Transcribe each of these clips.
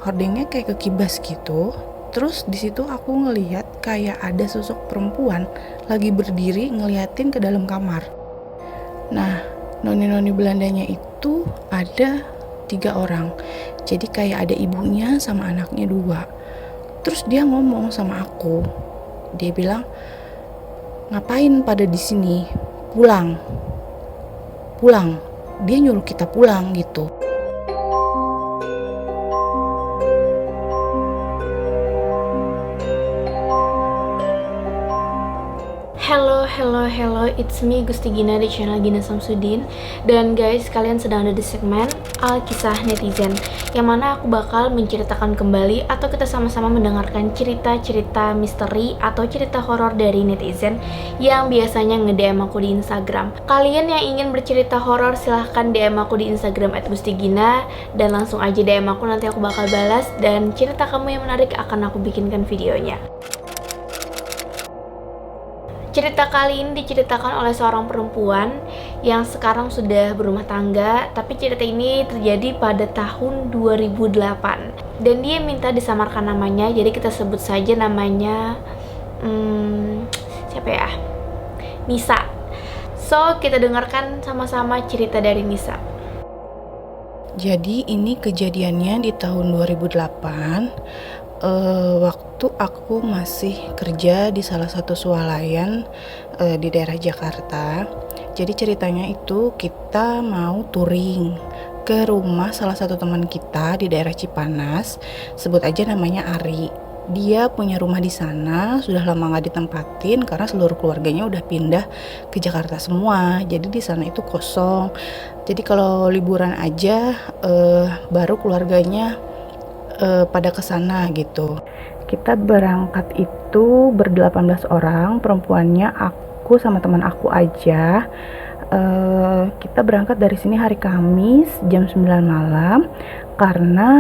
hordengnya kayak kekibas gitu. Terus di situ aku ngeliat kayak ada sosok perempuan lagi berdiri ngeliatin ke dalam kamar. Nah, noni-noni Belandanya itu ada 3 orang. Jadi kayak ada ibunya sama anaknya 2. Terus dia ngomong sama aku. Dia bilang, "Ngapain pada di sini? Pulang. Pulang." Dia nyuruh kita pulang gitu. Hello, it's me Gusti Gina di channel Gina Samsudin. Dan guys, kalian sedang ada di segmen Alkisah Netizen, yang mana aku bakal menceritakan kembali atau kita sama-sama mendengarkan cerita-cerita misteri atau cerita horor dari netizen yang biasanya nge-DM aku di Instagram. Kalian yang ingin bercerita horor silahkan DM aku di Instagram @gustigina, dan langsung aja DM aku, nanti aku bakal balas, dan cerita kamu yang menarik akan aku bikinkan videonya. Cerita kali ini diceritakan oleh seorang perempuan yang sekarang sudah berumah tangga, tapi cerita ini terjadi pada tahun 2008 dan dia minta disamarkan namanya, jadi kita sebut saja namanya siapa ya? Nisa. So, kita dengarkan sama-sama cerita dari Nisa. Jadi ini kejadiannya di tahun 2008. Waktu aku masih kerja di salah satu swalayan di daerah Jakarta. Jadi ceritanya itu kita mau touring ke rumah salah satu teman kita di daerah Cipanas, sebut aja namanya Ari. Dia punya rumah di sana, sudah lama nggak ditempatin karena seluruh keluarganya udah pindah ke Jakarta semua. Jadi di sana itu kosong. Jadi kalau liburan aja baru keluarganya pada kesana gitu. Kita berangkat itu ber-18 orang, perempuannya aku sama teman aku aja. Kita berangkat dari sini hari Kamis jam 9 malam karena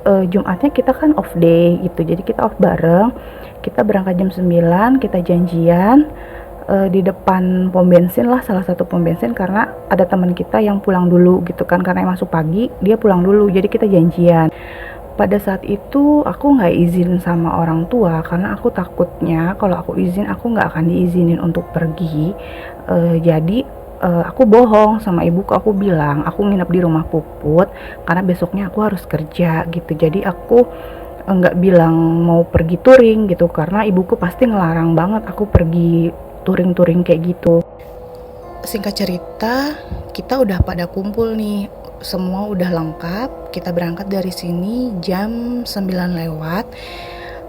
Jumatnya kita kan off day gitu, jadi kita off bareng. Kita berangkat jam 9, kita janjian di depan pom bensin lah, salah satu pom bensin, karena ada teman kita yang pulang dulu gitu kan, karena masuk pagi dia pulang dulu, jadi kita janjian. Pada saat itu aku nggak izin sama orang tua karena aku takutnya kalau aku izin aku nggak akan diizinin untuk pergi. Jadi aku bohong sama ibuku, aku bilang aku nginep di rumah Puput karena besoknya aku harus kerja gitu. Jadi aku nggak bilang mau pergi touring gitu karena ibuku pasti ngelarang banget aku pergi touring kayak gitu. Singkat cerita, kita udah pada kumpul nih, semua udah lengkap. Kita berangkat dari sini jam 9 lewat.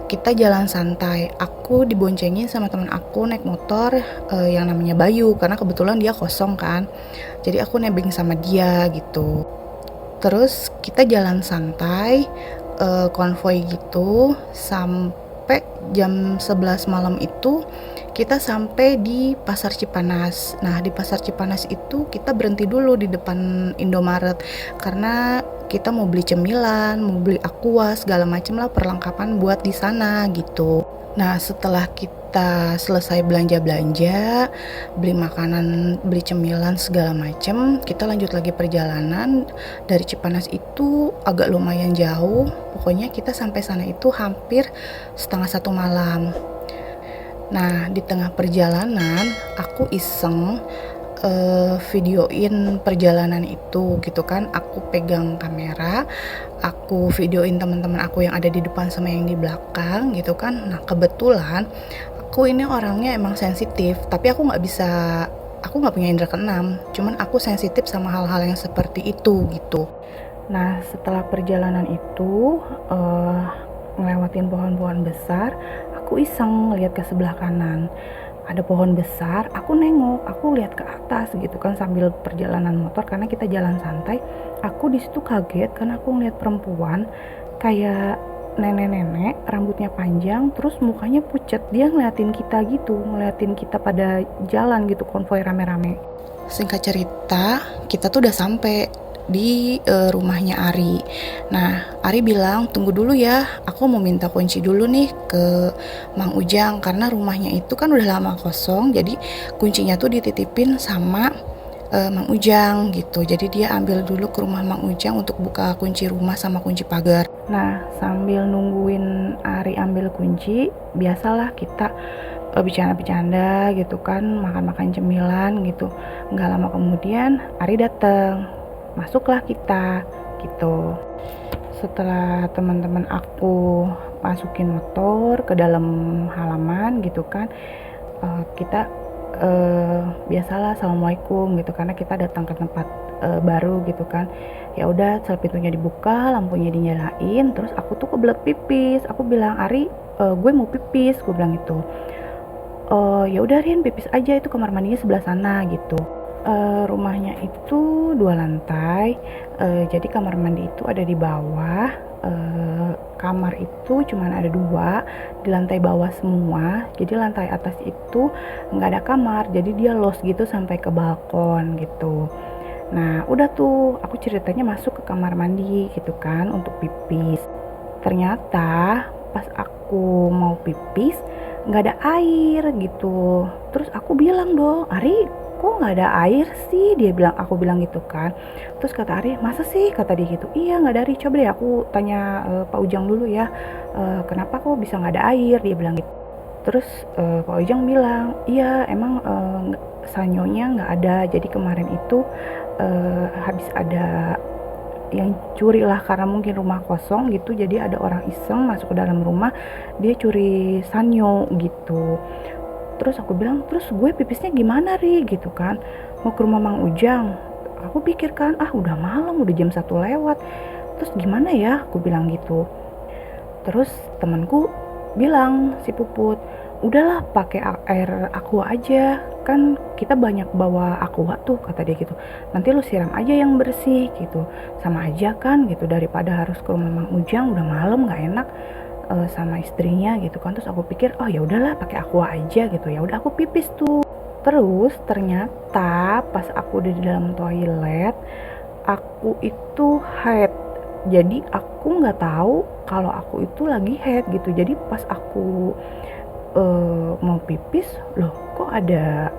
Kita jalan santai. Aku diboncengin sama teman aku naik motor yang namanya Bayu, karena kebetulan dia kosong kan. Jadi aku nebeng sama dia gitu. Terus kita jalan santai, konvoy gitu sampai jam 11 malam itu kita sampai di Pasar Cipanas. Nah, di Pasar Cipanas itu kita berhenti dulu di depan Indomaret karena kita mau beli cemilan, mau beli aqua, segala macam lah perlengkapan buat di sana gitu. Nah, setelah kita selesai belanja-belanja, beli makanan, beli cemilan segala macam, kita lanjut lagi perjalanan. Dari Cipanas itu agak lumayan jauh. Pokoknya kita sampai sana itu hampir 1:30 malam. Nah, di tengah perjalanan aku iseng videoin perjalanan itu gitu kan. Aku pegang kamera, aku videoin teman-teman aku yang ada di depan sama yang di belakang gitu kan. Nah, kebetulan aku ini orangnya emang sensitif, tapi aku nggak punya indera keenam, cuman aku sensitif sama hal-hal yang seperti itu gitu. Nah, setelah perjalanan itu ngelewatin pohon-pohon besar, aku iseng lihat ke sebelah kanan. Ada pohon besar, aku nengok, aku lihat ke atas gitu kan sambil perjalanan motor karena kita jalan santai. Aku di situ kaget karena aku ngeliat perempuan kayak nenek-nenek, rambutnya panjang, terus mukanya pucat. Dia ngeliatin kita gitu, ngeliatin kita pada jalan gitu, konvoy rame-rame. Singkat cerita, kita tuh udah sampai di rumahnya Ari. Nah, Ari bilang tunggu dulu ya, aku mau minta kunci dulu nih ke Mang Ujang karena rumahnya itu kan udah lama kosong, jadi kuncinya tuh dititipin sama Mang Ujang gitu. Jadi dia ambil dulu ke rumah Mang Ujang untuk buka kunci rumah sama kunci pagar. Nah, sambil nungguin Ari ambil kunci, biasalah kita bercanda-bercanda gitu kan, makan-makan cemilan gitu. Nggak lama kemudian Ari datang, masuklah kita gitu. Setelah teman-teman aku masukin motor ke dalam halaman gitu kan, kita biasalah assalamualaikum gitu, karena kita datang ke tempat baru gitu kan. Ya udah, setelah pintunya dibuka, lampunya dinyalain, terus aku tuh kebelet pipis. Aku bilang, Ari, gue mau pipis, gue bilang gitu. Ya udah Rin, pipis aja, itu kamar mandinya sebelah sana gitu. Rumahnya itu 2 lantai, jadi kamar mandi itu ada di bawah. Kamar itu cuman ada 2 di lantai bawah semua, jadi lantai atas itu nggak ada kamar, jadi dia los gitu sampai ke balkon gitu. Nah udah tuh aku ceritanya masuk ke kamar mandi gitu kan untuk pipis. Ternyata pas aku mau pipis nggak ada air gitu. Terus aku bilang dong, Ari, kok nggak ada air sih? Aku bilang gitu kan. Terus kata Ari, masa sih? Kata dia gitu. Iya nggak ada air. Coba deh aku tanya Pak Ujang dulu ya. Kenapa kok bisa nggak ada air? Dia bilang gitu. Terus Pak Ujang bilang, iya emang sanyonya nggak ada. Jadi kemarin itu habis ada yang curi lah, karena mungkin rumah kosong gitu, jadi ada orang iseng masuk ke dalam rumah, dia curi sanyo gitu. Terus aku bilang, terus gue pipisnya gimana Ri gitu kan, mau ke rumah Mang Ujang. Aku pikir kan, udah malam, udah jam 1 lewat, terus gimana ya, aku bilang gitu. Terus temanku bilang, si Puput, udahlah pakai air aqua aja, kan kita banyak bawa aqua tuh, kata dia gitu. Nanti lu siram aja yang bersih gitu, sama aja kan gitu, daripada harus ke rumah Mang Ujang udah malam nggak enak sama istrinya gitu kan. Terus aku pikir, oh ya udahlah pakai aqua aja gitu. Ya udah aku pipis tuh. Terus ternyata pas aku udah di dalam toilet, aku itu haid. Jadi aku nggak tahu kalau aku itu lagi haid gitu. Jadi pas aku mau pipis, loh kok ada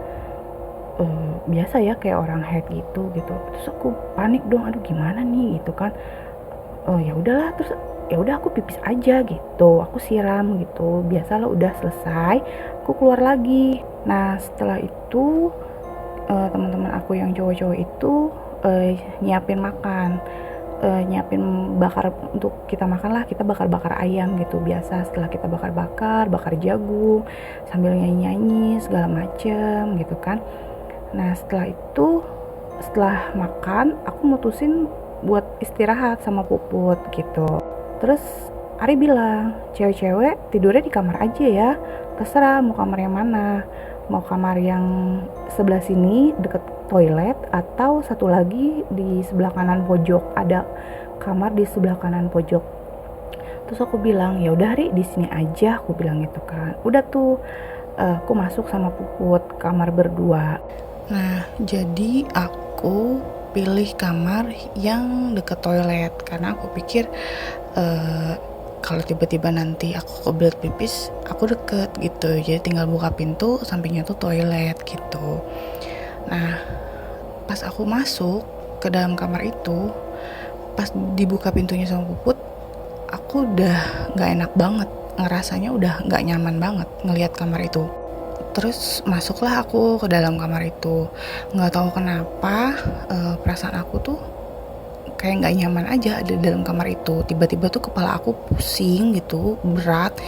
biasa ya kayak orang haid gitu. Terus aku panik dong, aduh gimana nih gitu kan. Ya udahlah, terus ya udah aku pipis aja gitu, aku siram gitu, biasalah. Udah selesai, aku keluar lagi. Nah setelah itu teman-teman aku yang cowok-cowok itu nyiapin makan, nyiapin bakar untuk kita makan lah. Kita bakar ayam gitu, biasa setelah kita bakar jagung sambil nyanyi segala macem gitu kan. Nah setelah makan aku mutusin buat istirahat sama Puput gitu. Terus Ari bilang, cewek-cewek tidurnya di kamar aja ya, terserah mau kamar yang mana, mau kamar yang sebelah sini deket toilet atau satu lagi di sebelah kanan pojok, ada kamar di sebelah kanan pojok. Terus aku bilang, ya udah Ri, di sini aja, aku bilang gitu kan. Udah tuh aku masuk sama Puput kamar berdua. Nah jadi aku pilih kamar yang deket toilet karena aku pikir kalau tiba-tiba nanti aku kebelet pipis, aku deket gitu, jadi tinggal buka pintu, sampingnya tuh toilet gitu. Nah pas aku masuk ke dalam kamar itu, pas dibuka pintunya sama Puput, aku udah gak enak banget, ngerasanya udah gak nyaman banget ngelihat kamar itu. Terus masuklah aku ke dalam kamar itu, nggak tahu kenapa perasaan aku tuh kayak nggak nyaman aja ada di dalam kamar itu. Tiba-tiba tuh kepala aku pusing gitu, berat,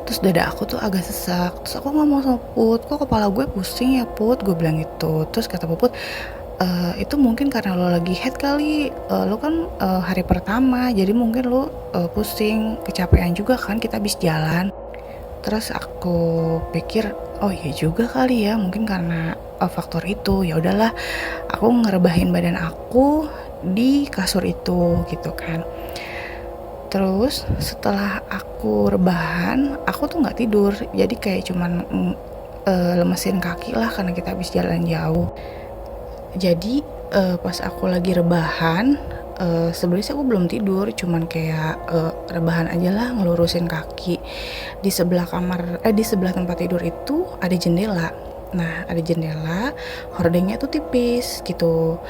terus dada aku tuh agak sesak. Terus aku ngomong sama Put, kok kepala gue pusing ya Put, gue bilang gitu. Terus kata Puput, itu mungkin karena lo lagi head kali, lo kan hari pertama, jadi mungkin lo pusing, kecapean juga kan, kita habis jalan. Terus aku pikir, oh iya juga kali ya, mungkin karena faktor itu. Ya udahlah, aku ngerebahin badan aku di kasur itu gitu kan. Terus setelah aku rebahan, aku tuh nggak tidur, jadi kayak cuman lemesin kaki lah karena kita habis jalan jauh. Jadi pas aku lagi rebahan, sebenarnya aku belum tidur, cuman kayak rebahan aja lah, ngelurusin kaki. Di sebelah di sebelah tempat tidur itu ada jendela. Nah ada jendela, hordengnya tuh tipis gitu.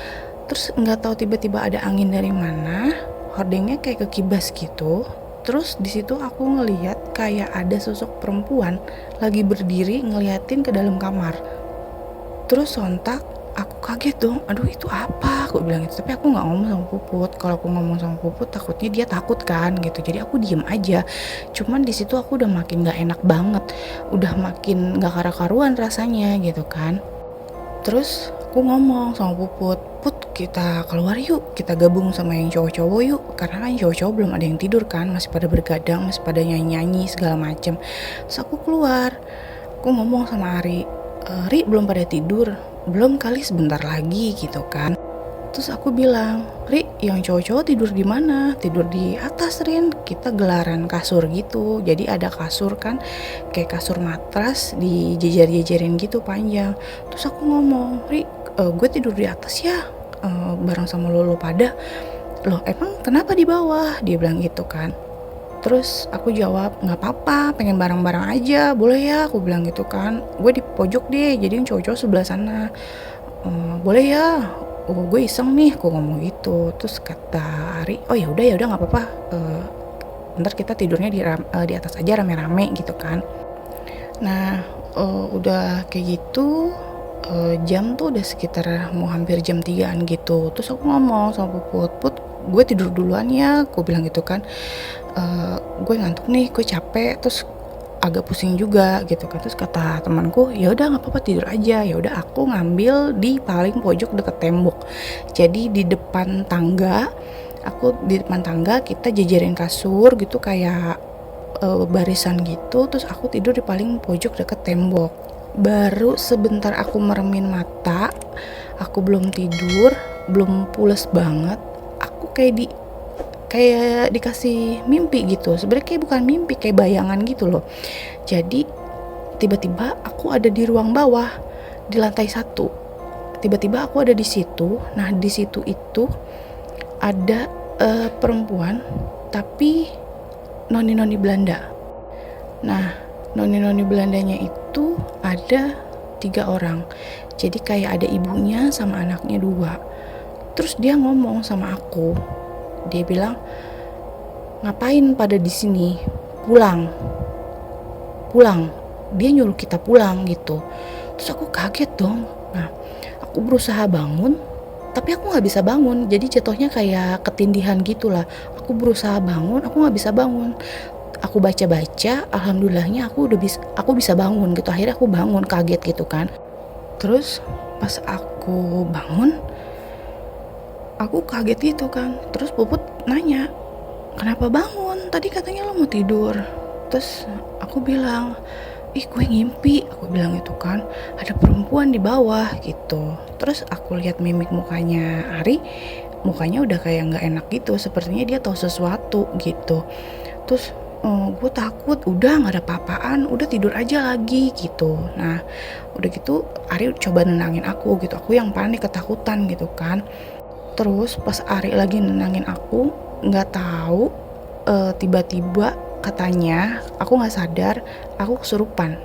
Terus nggak tahu tiba-tiba ada angin dari mana, hordengnya kayak kekibas gitu. Terus di situ aku ngelihat kayak ada sosok perempuan lagi berdiri ngeliatin ke dalam kamar. Terus sontak aku kaget dong, aduh itu apa, aku bilang gitu. Tapi aku nggak ngomong sama Puput. Kalau aku ngomong sama Puput takutnya dia takut kan gitu, jadi aku diem aja. Cuman di situ aku udah makin nggak enak banget, udah makin nggak karu-karuan rasanya gitu kan. Terus aku ngomong sama Puput, Put kita keluar yuk, kita gabung sama yang cowok-cowok yuk. Karena kan cowok-cowok belum ada yang tidur kan, masih pada bergadang, masih pada nyanyi-nyanyi segala macem. Terus aku keluar, aku ngomong sama Ari, Ri belum pada tidur? Belum kali, sebentar lagi gitu kan. Terus aku bilang, Ri yang cowok-cowok tidur di mana? Tidur di atas Rin, kita gelaran kasur gitu. Jadi ada kasur kan, kayak kasur matras dijejer-jejerin gitu panjang. Terus aku ngomong, Ri gue tidur di atas ya, bareng sama lo pada. Loh emang kenapa di bawah? Dia bilang gitu kan. Terus aku jawab, nggak apa-apa, pengen bareng-bareng aja, boleh ya, aku bilang gitu kan. Gue di pojok deh, jadi yang cowok-cowok sebelah sana. Boleh ya, gue iseng nih, aku ngomong gitu. Terus kata Ari, oh ya udah nggak apa-apa. Ntar kita tidurnya di atas aja rame-rame gitu kan. Nah, udah kayak gitu. Jam tuh udah sekitar mau hampir jam 3-an gitu. Terus aku ngomong sama Put, gue tidur duluan ya, aku bilang gitu kan. Gue ngantuk nih, gue capek, terus agak pusing juga gitu kan. Terus kata temanku, ya udah nggak apa-apa tidur aja. Ya udah aku ngambil di paling pojok deket tembok. Jadi di depan tangga, kita jejerin kasur gitu kayak barisan gitu. Terus aku tidur di paling pojok deket tembok. Baru sebentar aku meremin mata, aku belum tidur, belum pules banget, aku kayak dikasih mimpi gitu. Sebenarnya kayak bukan mimpi, kayak bayangan gitu loh. Jadi tiba-tiba aku ada di ruang bawah, di lantai 1. Tiba-tiba aku ada di situ. Nah di situ itu ada perempuan, tapi noni-noni Belanda. Nah noni-noni Belandanya itu ada 3 orang. Jadi kayak ada ibunya sama anaknya 2. Terus dia ngomong sama aku. Dia bilang, ngapain pada di sini? Pulang. Dia nyuruh kita pulang gitu. Terus aku kaget dong. Nah, aku berusaha bangun, tapi aku nggak bisa bangun. Jadi jatuhnya kayak ketindihan gitulah. Aku berusaha bangun, aku nggak bisa bangun. Aku baca-baca, alhamdulillahnya aku bisa bangun gitu. Akhirnya aku bangun, kaget gitu kan. Terus pas aku bangun, aku kaget gitu kan. Terus Puput nanya, kenapa bangun? Tadi katanya lo mau tidur. Terus aku bilang, ih gue ngimpi, aku bilang gitu kan. Ada perempuan di bawah gitu. Terus aku lihat mimik mukanya Ari, mukanya udah kayak gak enak gitu. Sepertinya dia tahu sesuatu gitu. Terus gue takut, udah gak ada apa-apaan, udah tidur aja lagi gitu. Nah udah gitu Ari coba nenangin aku gitu. Aku yang panik, ketakutan gitu kan. Terus pas Ari lagi nenangin aku, gak tahu tiba-tiba katanya aku gak sadar, aku kesurupan.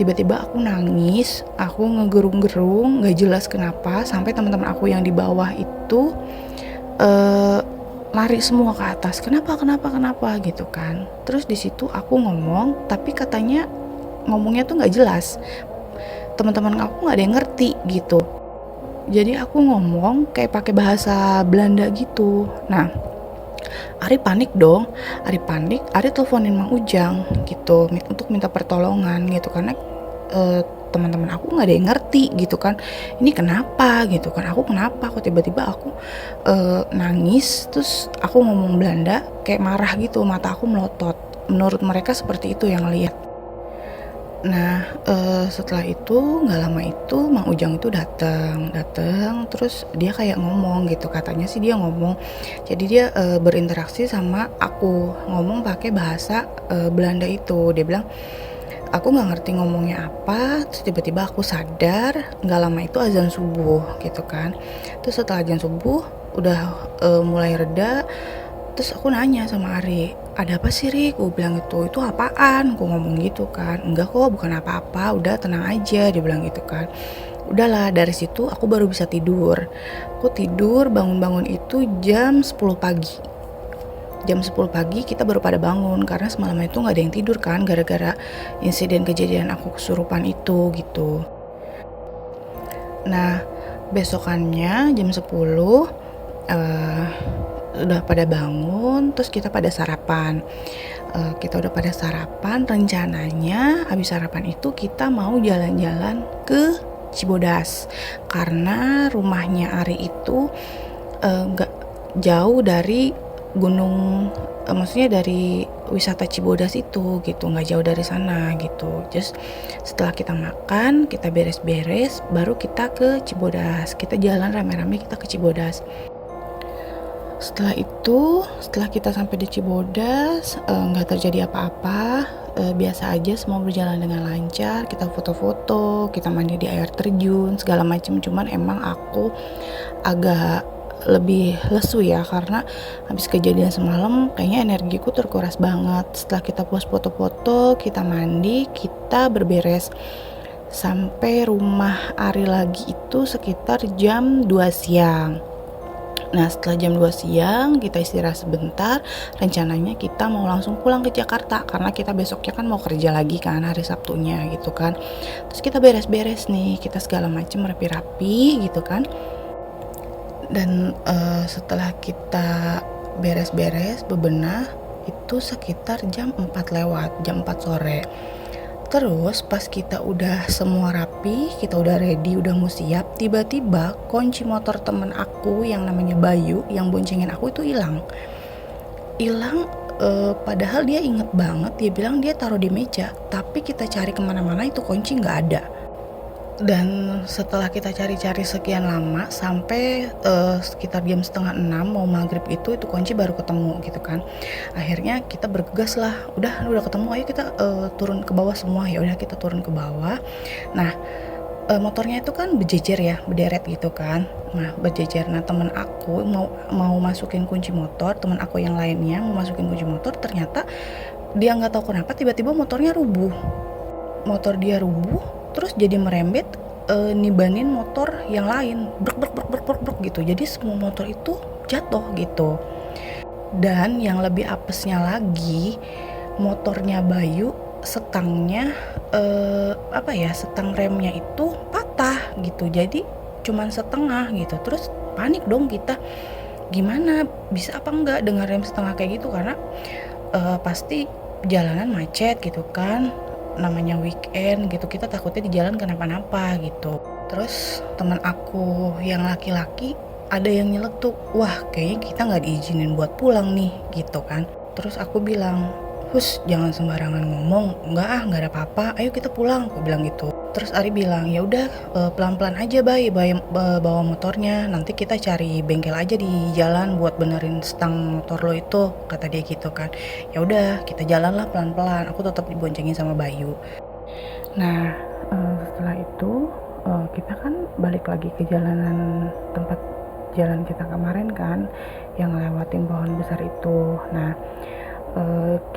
Tiba-tiba aku nangis, aku ngegerung-gerung, gak jelas kenapa. Sampai teman-teman aku yang di bawah itu lari semua ke atas. Kenapa gitu kan. Terus di situ aku ngomong, tapi katanya ngomongnya tuh nggak jelas. Teman-teman aku nggak ada yang ngerti gitu. Jadi aku ngomong kayak pakai bahasa Belanda gitu. Nah, Ari panik dong. Ari teleponin Mang Ujang gitu untuk minta pertolongan gitu karena teman-teman aku nggak ada yang ngerti gitu kan, ini kenapa gitu kan, aku kenapa kok tiba-tiba aku nangis. Terus aku ngomong Belanda kayak marah gitu, mata aku melotot. Menurut mereka seperti itu yang lihat. Nah setelah itu nggak lama itu Mang Ujang itu datang terus dia kayak ngomong gitu, katanya sih dia ngomong, jadi dia berinteraksi sama aku, ngomong pakai bahasa Belanda itu. Dia bilang, aku nggak ngerti ngomongnya apa. Terus tiba-tiba aku sadar, nggak lama itu azan subuh gitu kan. Terus setelah azan subuh udah mulai reda. Terus aku nanya sama Ari, ada apa sih Rik? Aku bilang itu apaan? Aku ngomong gitu kan. Enggak kok, bukan apa-apa, udah tenang aja, dia bilang gitu kan. Udahlah, dari situ aku baru bisa tidur. Aku tidur, bangun-bangun itu jam 10 pagi. jam 10 pagi kita baru pada bangun karena semalam itu nggak ada yang tidur kan gara-gara insiden kejadian aku kesurupan itu gitu. Nah besokannya jam 10 udah pada bangun, terus kita pada sarapan. Kita udah pada sarapan, rencananya habis sarapan itu kita mau jalan-jalan ke Cibodas karena rumahnya Ari itu nggak jauh dari gunung, maksudnya dari wisata Cibodas itu gitu, nggak jauh dari sana gitu. Just setelah kita makan, kita beres-beres, baru kita ke Cibodas. Kita jalan rame-rame, kita ke Cibodas. Setelah itu, setelah kita sampai di Cibodas, nggak terjadi apa-apa, biasa aja, semua berjalan dengan lancar. Kita foto-foto, kita mandi di air terjun, segala macam. Cuman emang aku agak lebih lesu ya, karena habis kejadian semalam kayaknya energiku terkuras banget. Setelah kita puas foto-foto, kita mandi, kita berberes. Sampai rumah Ari lagi itu sekitar jam 2 siang. Nah setelah jam 2 siang kita istirahat sebentar, rencananya kita mau langsung pulang ke Jakarta karena kita besoknya kan mau kerja lagi kan hari Sabtunya gitu kan. Terus kita beres-beres nih, kita segala macam rapi-rapi gitu kan. Dan setelah kita beres-beres bebenah itu sekitar jam 4 lewat, jam 4 sore. Terus pas kita udah semua rapi, kita udah ready, udah mau siap, tiba-tiba kunci motor temen aku yang namanya Bayu yang boncengin aku itu hilang. Padahal dia inget banget, dia bilang dia taruh di meja, tapi kita cari kemana-mana itu kunci nggak ada. Dan setelah kita cari-cari sekian lama sampai sekitar jam 5:30 mau maghrib itu kunci baru ketemu gitu kan. Akhirnya kita bergegas lah, udah ketemu, ayo kita turun ke bawah semua. Ya udah kita turun ke bawah. Nah motornya itu kan berjejer ya, berderet gitu kan. Nah berjejer. Nah teman aku mau masukin kunci motor, teman aku yang lainnya mau masukin kunci motor, ternyata dia nggak tahu kenapa tiba-tiba motornya rubuh. Motor dia rubuh, terus jadi merembet nibanin motor yang lain, brek gitu. Jadi semua motor itu jatuh gitu. Dan yang lebih apesnya lagi, motornya Bayu setangnya setang remnya itu patah gitu. Jadi cuman setengah gitu. Terus panik dong kita, gimana bisa apa enggak dengan rem setengah kayak gitu, karena pasti jalanan macet gitu kan, namanya weekend gitu, kita takutnya di jalan kenapa-napa gitu. Terus teman aku yang laki-laki ada yang nyeletuk, wah kayaknya kita nggak diizinin buat pulang nih gitu kan. Terus aku bilang, Hus jangan sembarangan ngomong, nggak ada apa-apa, ayo kita pulang, aku bilang gitu. Terus Ari bilang, ya udah pelan-pelan aja bawa motornya, nanti kita cari bengkel aja di jalan buat benerin stang motor lo itu, kata dia gitu kan. Ya udah kita jalan lah pelan-pelan, aku tetap diboncengin sama Bayu. Nah setelah itu kita kan balik lagi ke jalanan tempat jalan kita kemarin kan, yang ngelewatin pohon besar itu. Nah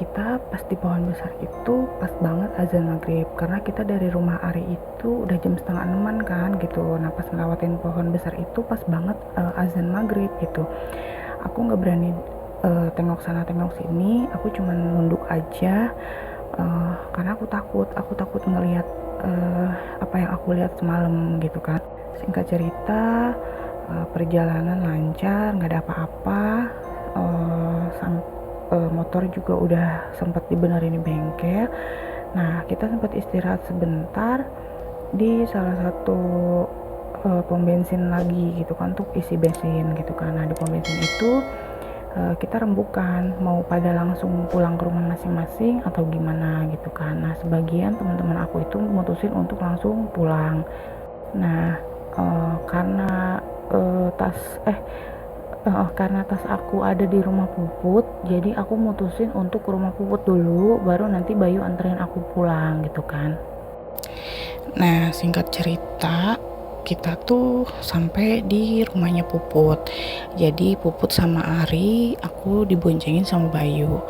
kita pas di pohon besar itu pas banget azan maghrib, karena kita dari rumah Ari itu udah jam 5:30 kan gitu. Nah pas ngelewatin pohon besar itu pas banget azan maghrib gitu. Aku nggak berani tengok sana tengok sini, aku cuman nunduk aja karena aku takut ngelihat apa yang aku lihat semalam gitu kan. Singkat cerita perjalanan lancar, nggak ada apa-apa, motor juga udah sempat dibenerin di bengkel. Nah kita sempat istirahat sebentar di salah satu pom bensin lagi gitu kan, untuk isi bensin gitu kan. Nah di pom bensin itu kita rembukan mau pada langsung pulang ke rumah masing-masing atau gimana gitu kan. Nah sebagian teman-teman aku itu mutusin untuk langsung pulang. Nah karena tas aku ada di rumah Puput, jadi aku mutusin untuk ke rumah Puput dulu, baru nanti Bayu anterin aku pulang gitu kan. Nah singkat cerita, kita tuh sampai di rumahnya Puput. Jadi Puput sama Ari, aku diboncengin sama Bayu.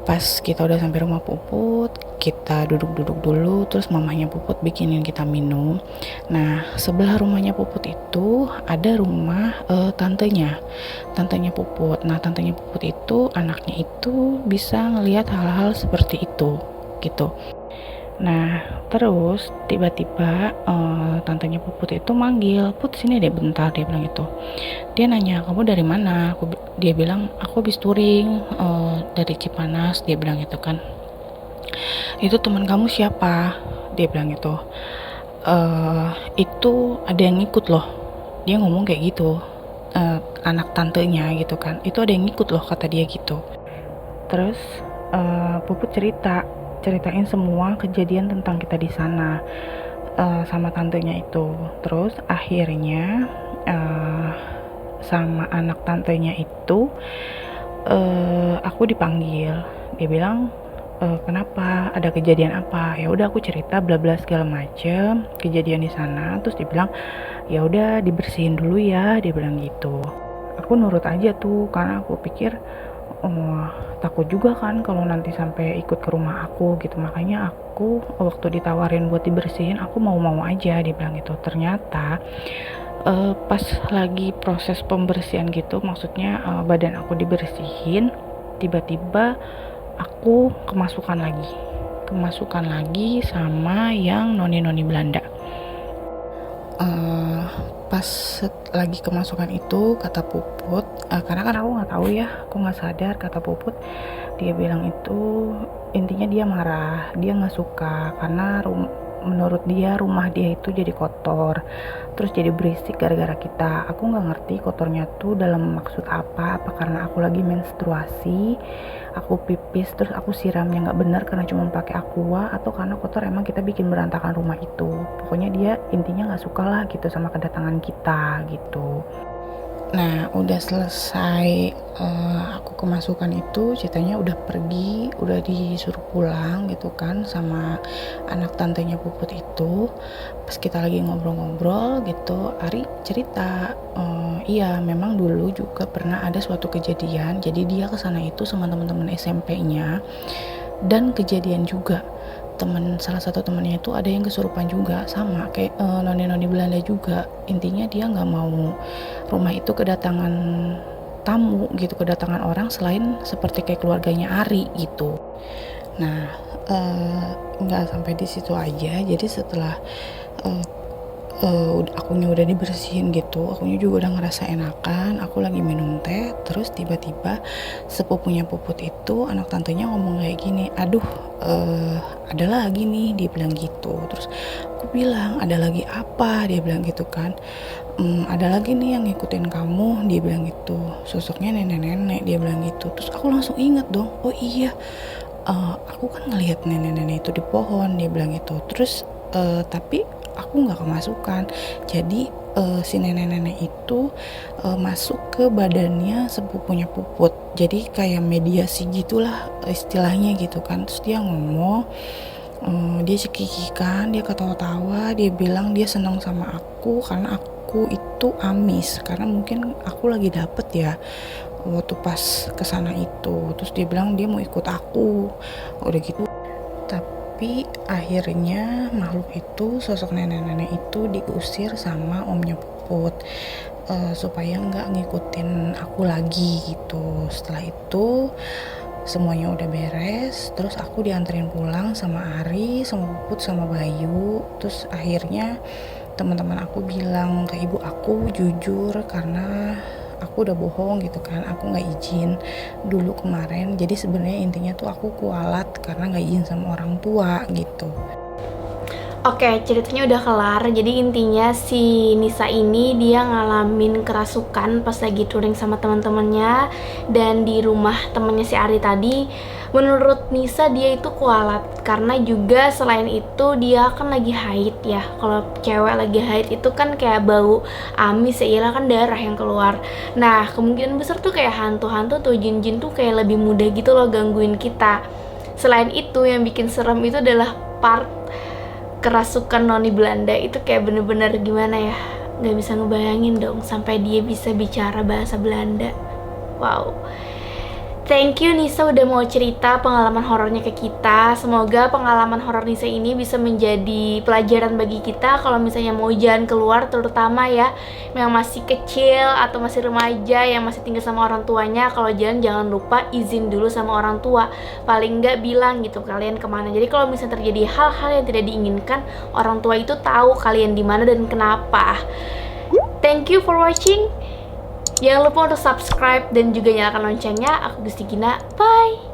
Pas kita udah sampai rumah Puput, kita duduk-duduk dulu, terus mamanya Puput bikinin kita minum. Nah, sebelah rumahnya Puput itu ada rumah tantenya Puput. Nah, tantenya Puput itu anaknya itu bisa ngelihat hal-hal seperti itu gitu. Nah, terus tiba-tiba tantenya Puput itu manggil, "Put, sini deh bentar," dia bilang gitu. Dia nanya, "Kamu dari mana?" Dia bilang, "Aku habis touring dari Cipanas," dia bilang gitu kan. "Itu teman kamu siapa?" Dia bilang gitu. Itu ada yang ngikut loh." Dia ngomong kayak gitu. Anak tantenya gitu kan. "Itu ada yang ngikut loh," kata dia gitu. Terus Puput ceritain semua kejadian tentang kita di sana sama tantenya itu. Terus akhirnya sama anak tantenya itu aku dipanggil. Dia bilang, "Kenapa? Ada kejadian apa?" Ya udah aku cerita bla bla segala macem kejadian di sana. Terus dia bilang, "Ya udah dibersihin dulu ya," dia bilang gitu. Aku nurut aja tuh karena aku pikir takut juga kan kalau nanti sampai ikut ke rumah aku gitu. Makanya aku waktu ditawarin buat dibersihin, aku mau-mau aja, dia bilang gitu. Ternyata pas lagi proses pembersihan gitu, maksudnya badan aku dibersihin, tiba-tiba aku kemasukan lagi sama yang noni-noni Belanda. Pas lagi kemasukan itu, kata Puput, karena kan aku nggak tahu ya, aku nggak sadar, kata Puput, dia bilang itu intinya dia marah, dia nggak suka karena menurut dia rumah dia itu jadi kotor, terus jadi berisik gara-gara kita. Aku nggak ngerti kotornya tuh dalam maksud apa karena aku lagi menstruasi, aku pipis terus aku siramnya nggak benar karena cuma pakai aqua, atau karena kotor emang kita bikin berantakan rumah itu. Pokoknya dia intinya nggak suka lah gitu sama kedatangan kita gitu. Nah, udah selesai aku kemasukan itu, ceritanya udah pergi, udah disuruh pulang gitu kan sama anak tantenya Puput itu. Pas kita lagi ngobrol-ngobrol gitu, Ari cerita, iya memang dulu juga pernah ada suatu kejadian. Jadi dia kesana itu sama teman-teman SMP-nya, dan kejadian juga salah satu temannya itu ada yang kesurupan juga, sama kayak noni-noni Belanda juga. Intinya dia nggak mau rumah itu kedatangan tamu gitu, kedatangan orang selain seperti kayak keluarganya Ari gitu. Nah, nggak sampai di situ aja. Jadi setelah akunya udah dibersihin gitu, akunya juga udah ngerasa enakan, aku lagi minum teh, terus tiba-tiba sepupunya Puput itu, anak tantenya ngomong kayak gini, "Aduh, ada lagi nih," dia bilang gitu. Terus aku bilang, "Ada lagi apa?" dia bilang gitu kan. "Ada lagi nih yang ngikutin kamu," dia bilang gitu, "sosoknya nenek-nenek," dia bilang gitu. Terus aku langsung inget dong, oh iya, aku kan ngelihat nenek-nenek itu di pohon, dia bilang gitu. Terus tapi aku nggak kemasukan. Jadi si nenek-nenek itu masuk ke badannya sepupunya Puput. Jadi kayak mediasi gitulah istilahnya gitu kan. Terus dia ngomong, dia cekikikan, dia ketawa-tawa, dia bilang dia senang sama aku karena aku itu amis, karena mungkin aku lagi dapet ya waktu pas kesana itu. Terus dia bilang dia mau ikut aku, udah gitu. Tapi akhirnya makhluk itu, sosok nenek-nenek itu diusir sama omnya Puput supaya nggak ngikutin aku lagi gitu. Setelah itu semuanya udah beres, terus aku dianterin pulang sama Ari, sama Puput, sama Bayu. Terus akhirnya teman-teman aku bilang ke ibu aku jujur karena aku udah bohong gitu kan, aku nggak izin dulu kemarin. Jadi sebenarnya intinya tuh aku kualat karena nggak izin sama orang tua gitu. Oke, ceritanya udah kelar. Jadi intinya si Nisa ini dia ngalamin kerasukan pas lagi touring sama teman-temannya, dan di rumah temannya si Ari tadi. Menurut Nisa dia itu kualat karena juga selain itu dia kan lagi haid ya. Kalau cewek lagi haid itu kan kayak bau amis ya, kan darah yang keluar. Nah, kemungkinan besar tuh kayak hantu-hantu tuh, jin-jin tuh kayak lebih mudah gitu loh gangguin kita. Selain itu yang bikin serem itu adalah part kerasukan noni Belanda itu kayak bener-bener gimana ya, nggak bisa ngebayangin dong sampai dia bisa bicara bahasa Belanda. Wow. Thank you Nisa udah mau cerita pengalaman horornya ke kita. Semoga pengalaman horor Nisa ini bisa menjadi pelajaran bagi kita kalau misalnya mau jalan keluar, terutama ya yang masih kecil atau masih remaja yang masih tinggal sama orang tuanya. Kalau jalan jangan lupa izin dulu sama orang tua. Paling nggak bilang gitu kalian kemana. Jadi kalau misalnya terjadi hal-hal yang tidak diinginkan, orang tua itu tahu kalian di mana dan kenapa. Thank you for watching. Jangan lupa untuk subscribe dan juga nyalakan loncengnya. Aku Gusti Gina. Bye!